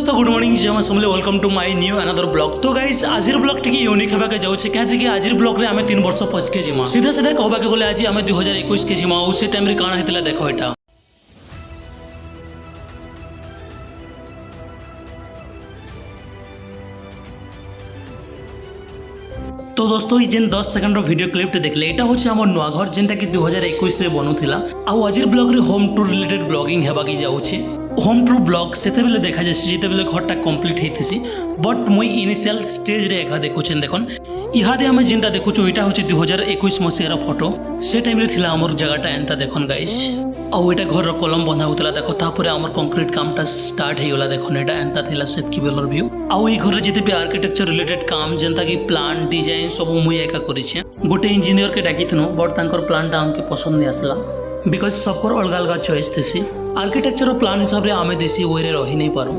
दोस्तों good morning जय Samalei welcome to my new another blog. तो गाइस आजिर ब्लॉग टिके यूनिक हेबाके जाउछे काजे कि आजिर ब्लॉग रे हमें 3 वर्ष पछके जिमा सीधा सीधा कहबाके गले आज हमें 2021 के जिमा उसी टाइम रे काना हेतला देखो एटा। तो दोस्तों जेन 10 सेकंड वीडियो क्लिप देखले एटा होचे हमर नुआ घर जेनटा कि 2021 रे बनुथिला आउ आजिर ब्लॉग रे होम टूर रिलेटेड ब्लॉगिंग हेबाके जाउछे। होम टूर ब्लॉग सेते बेले देखा जाय जेते बेले घरटा कंप्लीट हेतिसी बट मुई इनिशियल स्टेज रे एका देखुछन देखन इहादे हमें जेनटा देखुछु एटा होचे 2021 मसियार फोटो से टाइम रे थिला हमर जगहटा एंता देखन गाइस आउ एटा घर कलम बंधा होतला देखो तापरे हमर कंक्रीट कामटा स्टार्ट हेगला देखन एटा एंता थिला सेतकी बेलर व्यू आउ ए घर जेते भी आर्किटेक्चर रिलेटेड काम जेनता कि प्लान डिजाइन सब मुई एका करिछे। गोटे इंजीनियर के डाकिथनो बट तांकर प्लान टा हमके पसंद नहीं आसला बिकॉज सबकर अलग अलग चॉइस थेसी आर्किटेक्चर प्लान हिसाब रे आमे देसी ओरे रही नहीं पारो।